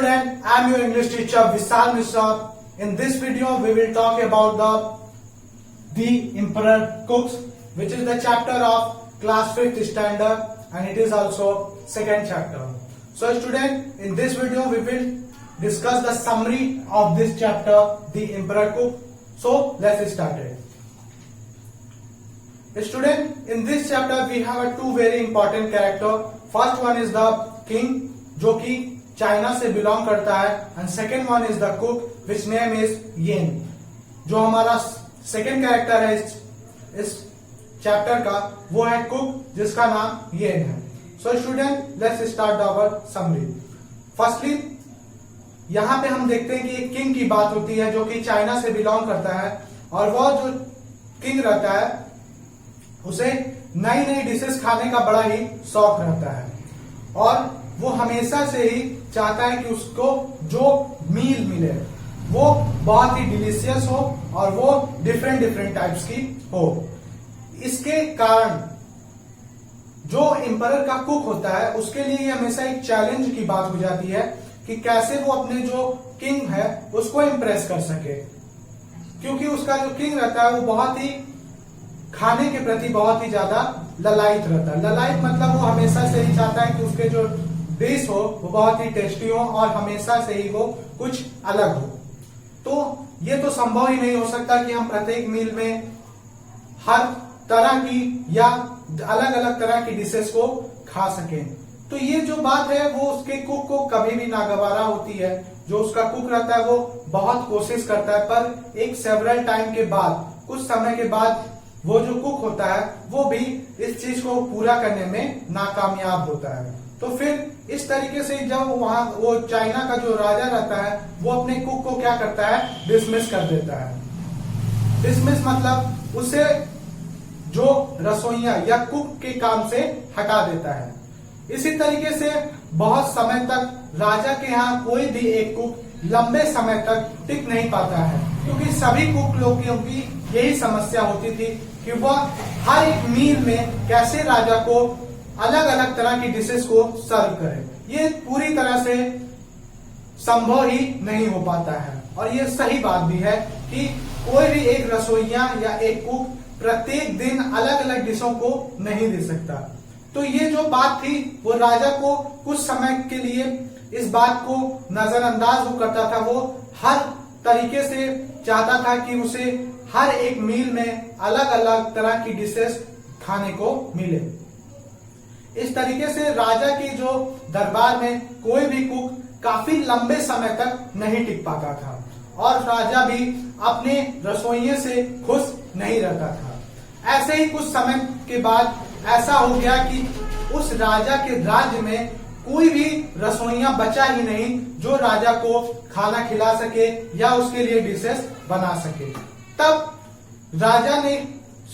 student, I am your English teacher Vishal Mishra. In this video we will talk about the Emperor Cooks, which is the chapter of class 5th standard and it is also second chapter. So student, in this video we will discuss the summary of this chapter, the Emperor Cook. So let's start it. Student, in this chapter we have two very important character. First one is the king, जो कि China से belong करता है, and second one is the cook which name is Yen. जो हमारा second character है इस chapter का वो है कुक, जिसका नाम येन है. So student, let's start our summary. Firstly यहाँ पे हम देखते हैं कि एक किंग की बात होती है जो कि चाइना से बिलोंग करता है, और वह जो किंग रहता है उसे नई नई डिशेस खाने का बड़ा ही शौक रहता है, और वो हमेशा से ही चाहता है कि उसको जो मील मिले वो बहुत ही डिलीशियस हो और वो डिफरेंट डिफरेंट टाइप्स की हो. इसके कारण जो एम्परर का कुक होता है उसके लिए ये हमेशा एक चैलेंज की बात हो जाती है कि कैसे वो अपने जो किंग है उसको इम्प्रेस कर सके, क्योंकि उसका जो किंग रहता है वो बहुत ही खाने के प्रति बहुत ही ज्यादा ललायत रहता है. ललायत मतलब वो हमेशा से ही चाहता है कि उसके जो डिश हो वो बहुत ही टेस्टी हो और हमेशा से ही वो कुछ अलग हो. तो ये तो संभव ही नहीं हो सकता कि हम प्रत्येक मील में हर तरह की या अलग अलग तरह की डिशेस को खा सकें. तो ये जो बात है वो उसके कुक को कभी भी नागवारा होती है. जो उसका कुक रहता है वो बहुत कोशिश करता है, पर एक सेवरल टाइम के बाद, कुछ समय के बाद वो जो कुक होता है वो भी इस चीज को पूरा करने में नाकामयाब होता है. तो फिर इस तरीके से जब वहां वो चाइना का जो राजा रहता है वो अपने कुक को क्या करता है, डिसमिस कर देता है. डिसमिस मतलब उसे जो रसोइया या कुक के काम से हटा देता है. इसी तरीके से बहुत समय तक राजा के यहाँ कोई भी एक कुक लंबे समय तक टिक नहीं पाता है, क्योंकि सभी कुक लोगों की यही समस्या होती थी कि वह हर एक मील में कैसे राजा को अलग अलग तरह की डिशेस को सर्व करे. ये पूरी तरह से संभव ही नहीं हो पाता है, और ये सही बात भी है कि कोई भी एक रसोइया या एक कुक प्रत्येक दिन अलग अलग डिशों को नहीं दे सकता. तो ये जो बात थी वो राजा को कुछ समय के लिए इस बात को नजरअंदाज वो करता था. वो हर तरीके से चाहता था कि उसे हर एक मील में अलग अलग तरह की डिशेस खाने को मिले. इस तरीके से राजा के जो दरबार में कोई भी कुक काफी लंबे समय तक नहीं टिक पाता था, और राजा भी अपने रसोइये से खुश नहीं रहता था. ऐसे ही कुछ समय के बाद ऐसा हो गया कि उस राजा के राज्य में कोई भी रसोइया बचा ही नहीं जो राजा को खाना खिला सके या उसके लिए डिशेस बना सके. तब राजा ने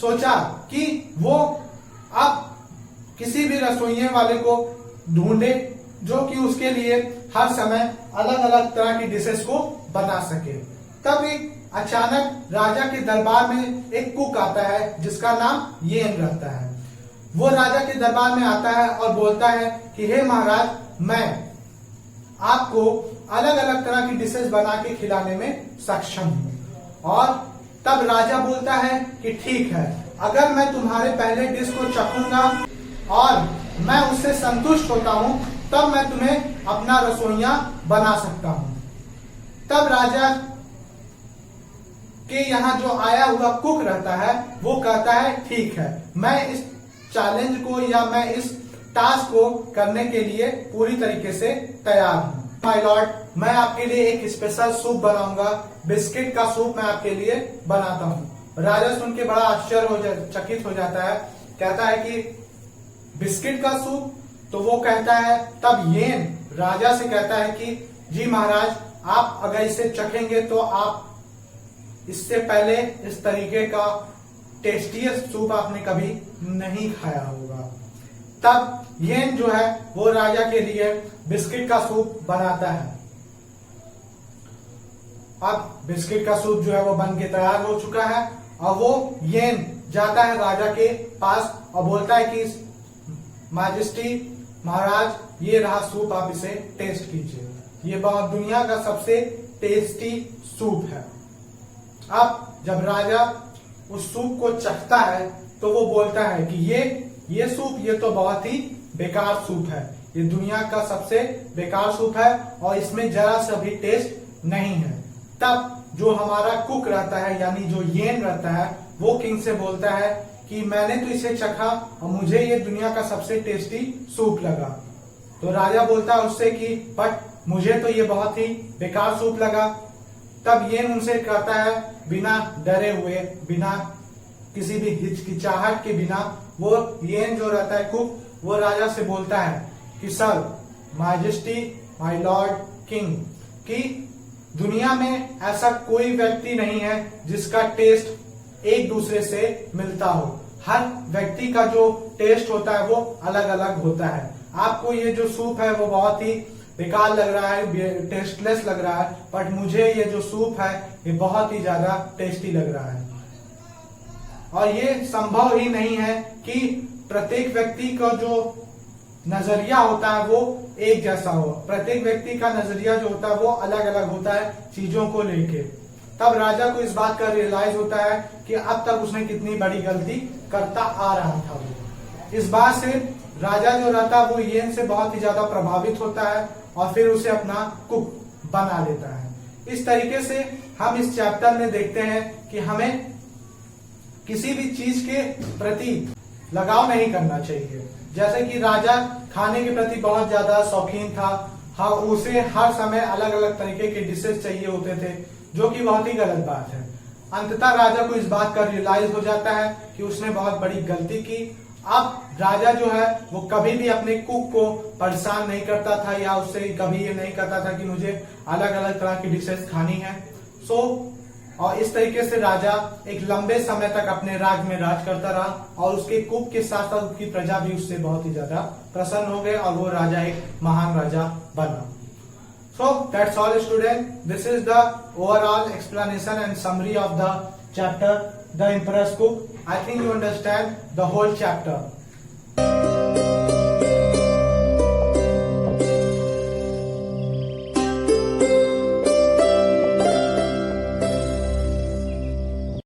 सोचा कि वो अब किसी भी रसोइये वाले को ढूंढे जो कि उसके लिए हर समय अलग अलग तरह की डिशेस को बना सके. तब एक अचानक राजा के दरबार में एक कुक आता है जिसका नाम येन रहता है. वो राजा के दरबार में आता है और बोलता है कि हे महाराज, मैं आपको अलग अलग तरह की डिशेस बना के खिलाने में सक्षम हूँ. और तब राजा बोलता है कि ठीक है, अगर मैं तुम्हारे पहले डिश को चखूंगा और मैं उससे संतुष्ट होता हूँ तब मैं तुम्हें अपना रसोइया बना सकता हूँ. तब राजा के यहाँ जो आया हुआ कुक रहता है वो कहता है ठीक है, मैं इस चैलेंज को या मैं इस टास्क को करने के लिए पूरी तरीके से तैयार हूँ. माय लॉर्ड, मैं आपके लिए एक स्पेशल सूप बनाऊंगा. बिस्किट का सूप मैं आपके लिए बनाता हूँ. राजा सुन के बड़ा चकित हो जाता है, कहता है कि बिस्किट का सूप. तो वो कहता है, तब येन राजा से कहता है कि जी महाराज, आप अगर इसे चखेंगे तो आप इससे पहले इस तरीके का टेस्टीएस्ट सूप आपने कभी नहीं खाया होगा. तब येन जो है वो राजा के लिए बिस्किट का सूप बनाता है. अब बिस्किट का सूप जो है वो बन के तैयार हो चुका है, और वो येन जाता है राजा के पास और बोलता है कि मैजेस्टी, महाराज, ये रहा सूप, आप इसे टेस्ट कीजिए. ये बहुत दुनिया का सबसे टेस्टी सूप है। अब जब राजा उस सूप को चखता है तो वो बोलता है कि ये सूप ये तो बहुत ही बेकार सूप है, ये दुनिया का सबसे बेकार सूप है और इसमें जरा सा भी टेस्ट नहीं है। तब जो हमारा कुक रहता है यानी जो येन रहता है वो किंग से बोलता है कि मैंने तो इसे चखा और मुझे ये दुनिया का सबसे टेस्टी सूप लगा। तो राजा बोलता है उससे कि बट मुझे तो ये बहुत ही बेकार सूप लगा। तब येन उनसे कहता है बिना डरे हुए, बिना किसी भी हिचकिचाहट के बिना, वो येन जो रहता है कुक, वो राजा से बोलता है कि sir, majesty, my Lord king, कि दुनिया में ऐसा कोई व्यक्ति नहीं है जिसका टेस्ट एक दूसरे से मिलता हो। हर व्यक्ति का जो टेस्ट होता है वो अलग अलग होता है। आपको ये जो सूप है वो बहुत ही बेकार लग रहा है, टेस्टलेस लग रहा है, बट मुझे ये जो सूप है ये बहुत ही ज्यादा टेस्टी लग रहा है। और ये संभव ही नहीं है कि प्रत्येक व्यक्ति का जो नजरिया होता है वो एक जैसा हो। प्रत्येक व्यक्ति का नजरिया जो होता है वो अलग अलग होता है चीजों को लेके। तब राजा को इस बात का रियलाइज होता है कि अब तक उसने कितनी बड़ी गलती करता आ रहा था। वो इस बात से राजा जो रहता है वो येन से बहुत ही ज्यादा प्रभावित होता है और फिर उसे अपना कुक बना लेता है। इस तरीके से हम इस चैप्टर में देखते हैं कि हमें किसी भी चीज के प्रति लगाव नहीं करना चाहिए। जैसे कि राजा खाने के प्रति बहुत ज्यादा शौकीन था, हाँ, उसे हर समय अलग अलग तरीके के डिशेस चाहिए होते थे, जो कि बहुत ही गलत बात है। अंततः राजा को इस बात का रियलाइज हो जाता है कि उसने बहुत बड़ी गलती की। अब राजा जो है वो कभी भी अपने कुक को परेशान नहीं करता था या उससे कभी ये नहीं कहता था कि मुझे अलग अलग तरह की डिशेस खानी है। और इस तरीके से राजा एक लंबे समय तक अपने राज्य में राज करता रहा और उसके कुक के साथ साथ उसकी प्रजा भी उससे बहुत ही ज्यादा प्रसन्न हो गए और वो राजा एक महान राजा बना। So that's all, student. This is the overall explanation and summary of the chapter, The Emperor's Cook. I think you understand the whole chapter.